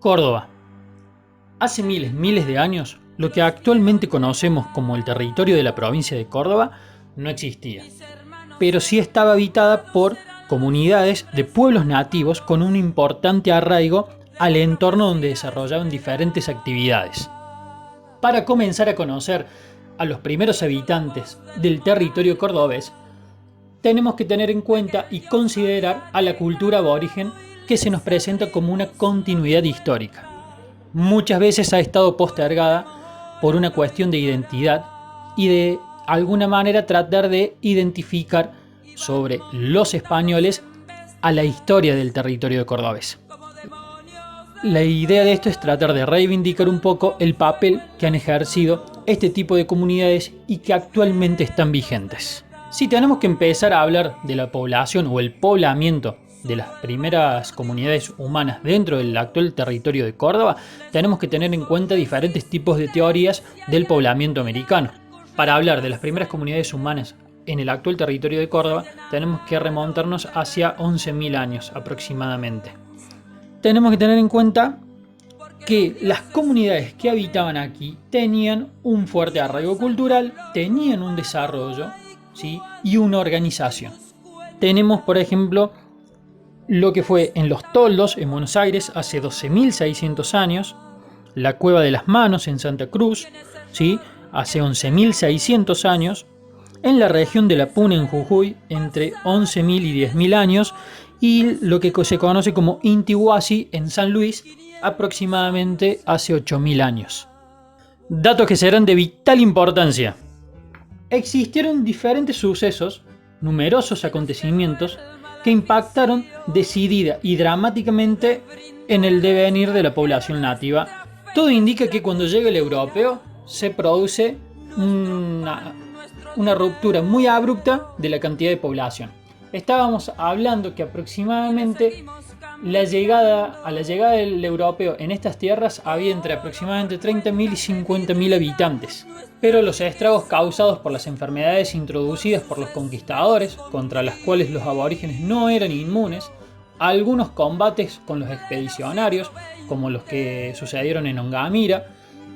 Córdoba. Hace miles de años, lo que actualmente conocemos como el territorio de la provincia de Córdoba no existía, pero sí estaba habitada por comunidades de pueblos nativos con un importante arraigo al entorno donde desarrollaban diferentes actividades. Para comenzar a conocer a los primeros habitantes del territorio cordobés, tenemos que tener en cuenta y considerar a la cultura aborigen que se nos presenta como una continuidad histórica. Muchas veces ha estado postergada por una cuestión de identidad y de alguna manera tratar de identificar sobre los españoles a la historia del territorio cordobés. La idea de esto es tratar de reivindicar un poco el papel que han ejercido este tipo de comunidades y que actualmente están vigentes. Si tenemos que empezar a hablar de la población o el poblamiento de las primeras comunidades humanas dentro del actual territorio de Córdoba, tenemos que tener en cuenta diferentes tipos de teorías del poblamiento americano. Para hablar de las primeras comunidades humanas en el actual territorio de Córdoba, tenemos que remontarnos hacia 11.000 años aproximadamente. Tenemos que tener en cuenta que las comunidades que habitaban aquí tenían un fuerte arraigo cultural, tenían un desarrollo, ¿sí?, y una organización. Tenemos, por ejemplo, lo que fue en Los Toldos, en Buenos Aires, hace 12.600 años, la Cueva de las Manos en Santa Cruz, ¿sí?, hace 11.600 años, en la región de La Puna en Jujuy, entre 11.000 y 10.000 años, y lo que se conoce como Intihuasi en San Luis, aproximadamente hace 8.000 años. Datos que serán de vital importancia. Existieron diferentes sucesos, numerosos acontecimientos, que impactaron decidida y dramáticamente en el devenir de la población nativa. Todo indica que cuando llega el europeo se produce una ruptura muy abrupta de la cantidad de población. Estábamos hablando que aproximadamente a la llegada del europeo en estas tierras había entre aproximadamente 30.000 y 50.000 habitantes. Pero los estragos causados por las enfermedades introducidas por los conquistadores, contra las cuales los aborígenes no eran inmunes, algunos combates con los expedicionarios, como los que sucedieron en Ongamira,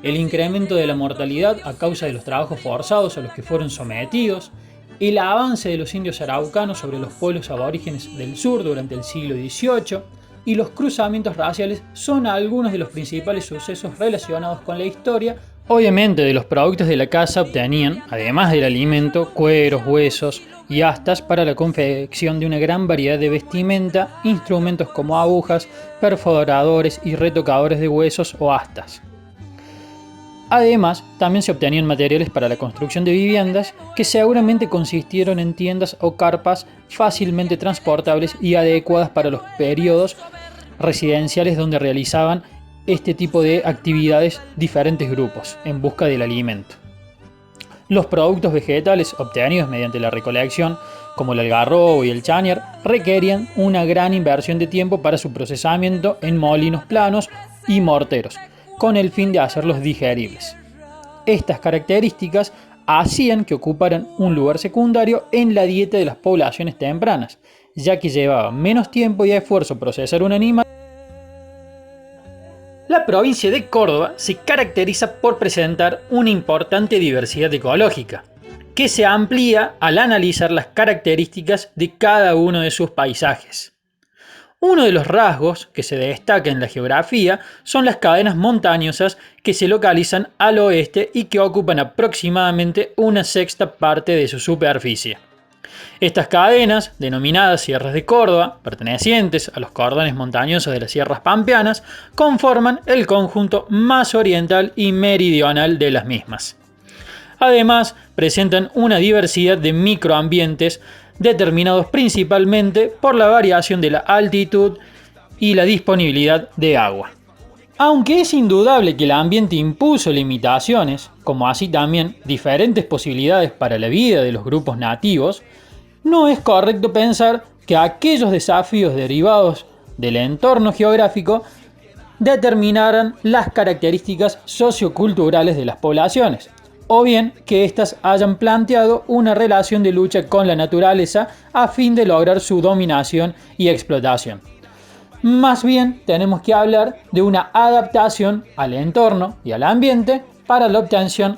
el incremento de la mortalidad a causa de los trabajos forzados a los que fueron sometidos, el avance de los indios araucanos sobre los pueblos aborígenes del sur durante el siglo XVIII y los cruzamientos raciales son algunos de los principales sucesos relacionados con la historia. Obviamente de los productos de la caza obtenían, además del alimento, cueros, huesos y astas para la confección de una gran variedad de vestimenta, instrumentos como agujas, perforadores y retocadores de huesos o astas. Además, también se obtenían materiales para la construcción de viviendas que seguramente consistieron en tiendas o carpas fácilmente transportables y adecuadas para los periodos residenciales donde realizaban este tipo de actividades diferentes grupos en busca del alimento. Los productos vegetales obtenidos mediante la recolección, como el algarrobo y el cháñar, requerían una gran inversión de tiempo para su procesamiento en molinos planos y morteros, con el fin de hacerlos digeribles. Estas características hacían que ocuparan un lugar secundario en la dieta de las poblaciones tempranas, ya que llevaba menos tiempo y esfuerzo procesar un animal. La provincia de Córdoba se caracteriza por presentar una importante diversidad ecológica, que se amplía al analizar las características de cada uno de sus paisajes. Uno de los rasgos que se destaca en la geografía son las cadenas montañosas que se localizan al oeste y que ocupan aproximadamente una sexta parte de su superficie. Estas cadenas, denominadas Sierras de Córdoba, pertenecientes a los cordones montañosos de las sierras pampeanas, conforman el conjunto más oriental y meridional de las mismas. Además, presentan una diversidad de microambientes determinados principalmente por la variación de la altitud y la disponibilidad de agua. Aunque es indudable que el ambiente impuso limitaciones, como así también diferentes posibilidades para la vida de los grupos nativos, no es correcto pensar que aquellos desafíos derivados del entorno geográfico determinaran las características socioculturales de las poblaciones, o bien que éstas hayan planteado una relación de lucha con la naturaleza a fin de lograr su dominación y explotación. Más bien tenemos que hablar de una adaptación al entorno y al ambiente para la obtención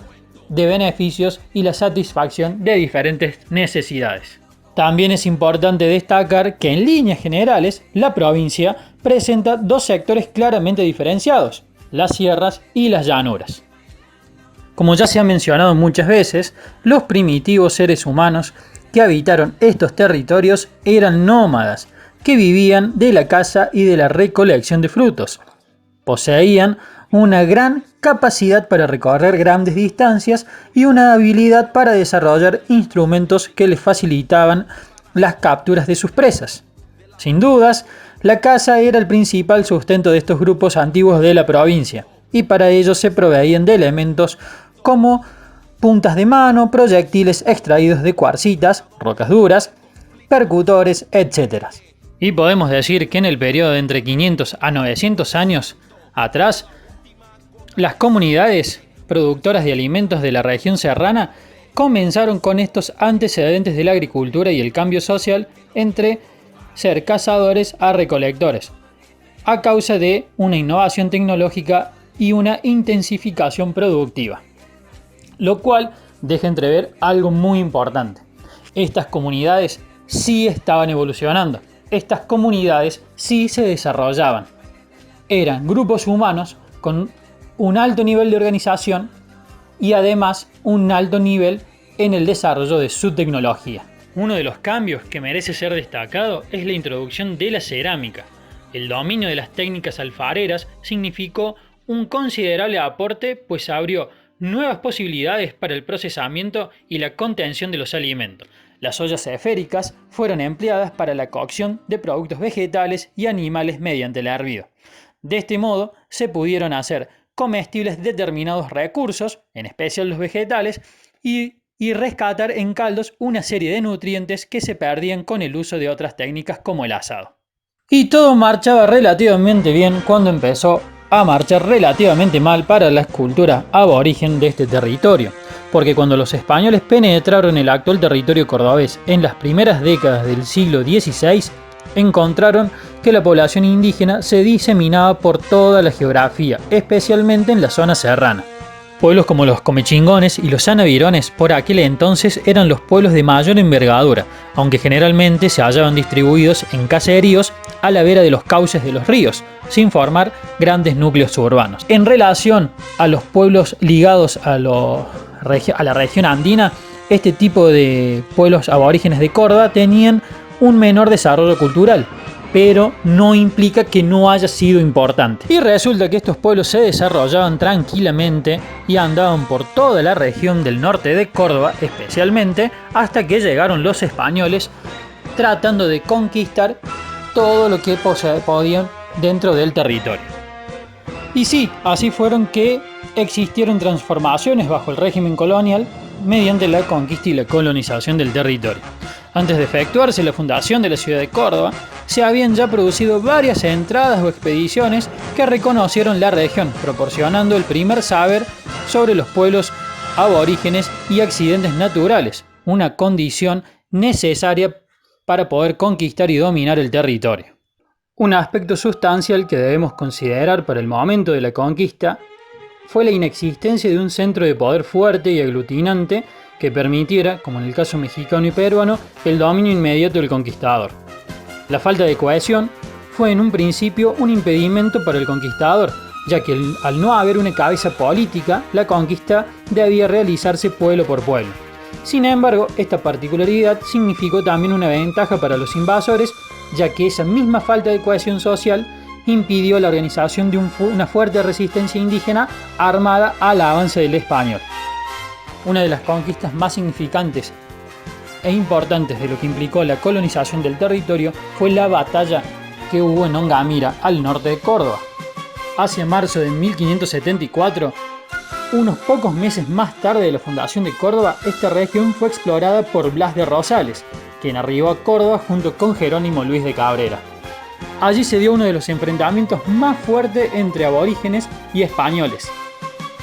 de beneficios y la satisfacción de diferentes necesidades. También es importante destacar que en líneas generales la provincia presenta dos sectores claramente diferenciados, las sierras y las llanuras. Como ya se ha mencionado muchas veces, los primitivos seres humanos que habitaron estos territorios eran nómadas, que vivían de la caza y de la recolección de frutos. Poseían una gran capacidad para recorrer grandes distancias y una habilidad para desarrollar instrumentos que les facilitaban las capturas de sus presas. Sin dudas, la caza era el principal sustento de estos grupos antiguos de la provincia, y para ello se proveían de elementos como puntas de mano, proyectiles extraídos de cuarcitas, rocas duras, percutores, etc. Y podemos decir que en el periodo de entre 500 a 900 años atrás, las comunidades productoras de alimentos de la región serrana comenzaron con estos antecedentes de la agricultura y el cambio social entre ser cazadores a recolectores, a causa de una innovación tecnológica y una intensificación productiva. Lo cual deja entrever algo muy importante. Estas comunidades sí estaban evolucionando. Estas comunidades sí se desarrollaban. Eran grupos humanos con un alto nivel de organización y además un alto nivel en el desarrollo de su tecnología. Uno de los cambios que merece ser destacado es la introducción de la cerámica. El dominio de las técnicas alfareras significó un considerable aporte, pues abrió nuevas posibilidades para el procesamiento y la contención de los alimentos. Las ollas esféricas fueron empleadas para la cocción de productos vegetales y animales mediante el hervido. De este modo se pudieron hacer comestibles determinados recursos, en especial los vegetales, y rescatar en caldos una serie de nutrientes que se perdían con el uso de otras técnicas como el asado. Y todo marchaba relativamente bien cuando empezó a marchar relativamente mal para la cultura aborigen de este territorio, porque cuando los españoles penetraron el actual territorio cordobés en las primeras décadas del siglo XVI, encontraron que la población indígena se diseminaba por toda la geografía, especialmente en la zona serrana. Pueblos como los comechingones y los sanavirones por aquel entonces eran los pueblos de mayor envergadura, aunque generalmente se hallaban distribuidos en caseríos a la vera de los cauces de los ríos, sin formar grandes núcleos urbanos. En relación a los pueblos ligados a la región andina, este tipo de pueblos aborígenes de Córdoba tenían un menor desarrollo cultural, pero no implica que no haya sido importante. Y resulta que estos pueblos se desarrollaban tranquilamente y andaban por toda la región del norte de Córdoba, especialmente, hasta que llegaron los españoles tratando de conquistar todo lo que podían dentro del territorio. Y sí, así fueron que existieron transformaciones bajo el régimen colonial mediante la conquista y la colonización del territorio. Antes de efectuarse la fundación de la ciudad de Córdoba, se habían ya producido varias entradas o expediciones que reconocieron la región, proporcionando el primer saber sobre los pueblos aborígenes y accidentes naturales, una condición necesaria para poder conquistar y dominar el territorio. Un aspecto sustancial que debemos considerar para el momento de la conquista fue la inexistencia de un centro de poder fuerte y aglutinante que permitiera, como en el caso mexicano y peruano, el dominio inmediato del conquistador. La falta de cohesión fue en un principio un impedimento para el conquistador, ya que al no haber una cabeza política, la conquista debía realizarse pueblo por pueblo. Sin embargo, esta particularidad significó también una ventaja para los invasores, ya que esa misma falta de cohesión social impidió la organización de una fuerte resistencia indígena armada al avance del español. Una de las conquistas más significantes e importantes de lo que implicó la colonización del territorio fue la batalla que hubo en Ongamira, al norte de Córdoba. Hacia marzo de 1574, unos pocos meses más tarde de la fundación de Córdoba, esta región fue explorada por Blas de Rosales, quien arribó a Córdoba junto con Jerónimo Luis de Cabrera. Allí se dio uno de los enfrentamientos más fuertes entre aborígenes y españoles.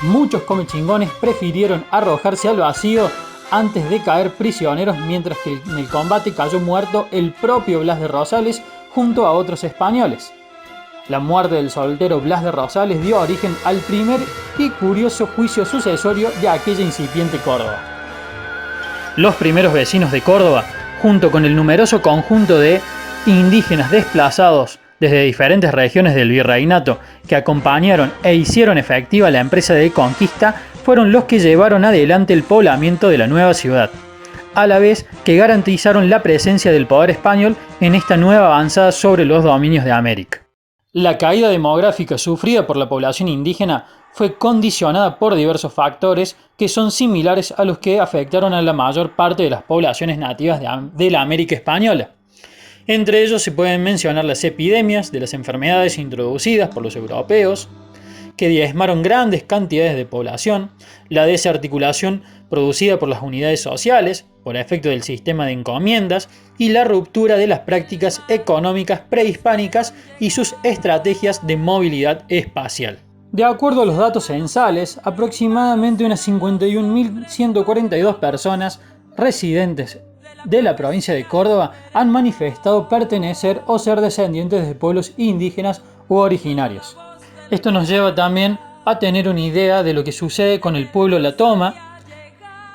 Muchos comechingones prefirieron arrojarse al vacío antes de caer prisioneros, mientras que en el combate cayó muerto el propio Blas de Rosales junto a otros españoles. La muerte del soltero Blas de Rosales dio origen al primer y curioso juicio sucesorio de aquella incipiente Córdoba. Los primeros vecinos de Córdoba, junto con el numeroso conjunto de indígenas desplazados desde diferentes regiones del virreinato que acompañaron e hicieron efectiva la empresa de conquista, fueron los que llevaron adelante el poblamiento de la nueva ciudad, a la vez que garantizaron la presencia del poder español en esta nueva avanzada sobre los dominios de América. La caída demográfica sufrida por la población indígena fue condicionada por diversos factores que son similares a los que afectaron a la mayor parte de las poblaciones nativas de la América española. Entre ellos se pueden mencionar las epidemias de las enfermedades introducidas por los europeos, que diezmaron grandes cantidades de población, la desarticulación producida por las unidades sociales, por efecto del sistema de encomiendas, y la ruptura de las prácticas económicas prehispánicas y sus estrategias de movilidad espacial. De acuerdo a los datos censales, aproximadamente unas 51.142 personas residentes de la provincia de Córdoba han manifestado pertenecer o ser descendientes de pueblos indígenas u originarios. Esto nos lleva también a tener una idea de lo que sucede con el pueblo La Toma,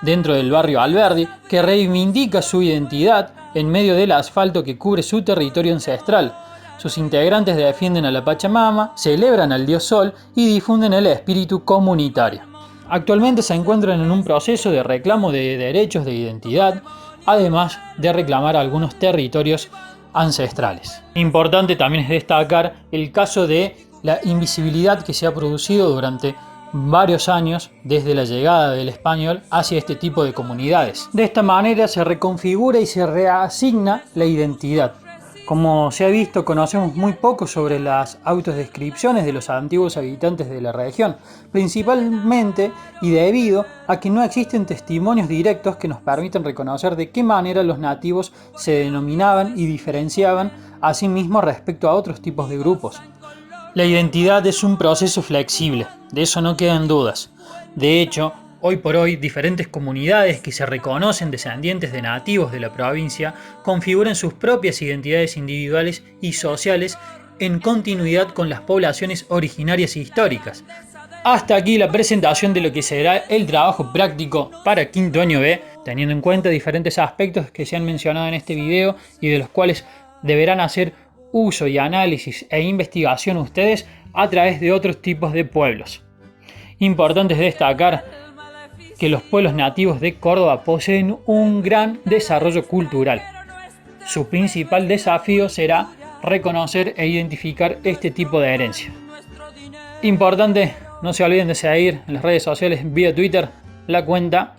dentro del barrio Alberdi, que reivindica su identidad en medio del asfalto que cubre su territorio ancestral. Sus integrantes defienden a la Pachamama, celebran al dios Sol y difunden el espíritu comunitario. Actualmente se encuentran en un proceso de reclamo de derechos de identidad, además de reclamar algunos territorios ancestrales. Importante también es destacar el caso de la invisibilidad que se ha producido durante varios años desde la llegada del español hacia este tipo de comunidades. De esta manera se reconfigura y se reasigna la identidad. Como se ha visto, conocemos muy poco sobre las autodescripciones de los antiguos habitantes de la región, principalmente y debido a que no existen testimonios directos que nos permitan reconocer de qué manera los nativos se denominaban y diferenciaban a sí mismos respecto a otros tipos de grupos. La identidad es un proceso flexible, de eso no quedan dudas. De hecho, hoy por hoy, diferentes comunidades que se reconocen descendientes de nativos de la provincia configuran sus propias identidades individuales y sociales en continuidad con las poblaciones originarias históricas. Hasta aquí la presentación de lo que será el trabajo práctico para quinto año B, teniendo en cuenta diferentes aspectos que se han mencionado en este video y de los cuales deberán hacer uso y análisis e investigación ustedes a través de otros tipos de pueblos. Importante es destacar que los pueblos nativos de Córdoba poseen un gran desarrollo cultural. Su principal desafío será reconocer e identificar este tipo de herencia. Importante, no se olviden de seguir en las redes sociales vía Twitter la cuenta,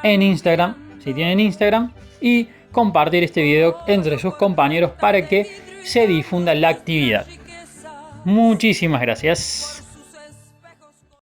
en Instagram, si tienen Instagram, y compartir este video entre sus compañeros para que se difunda la actividad. Muchísimas gracias.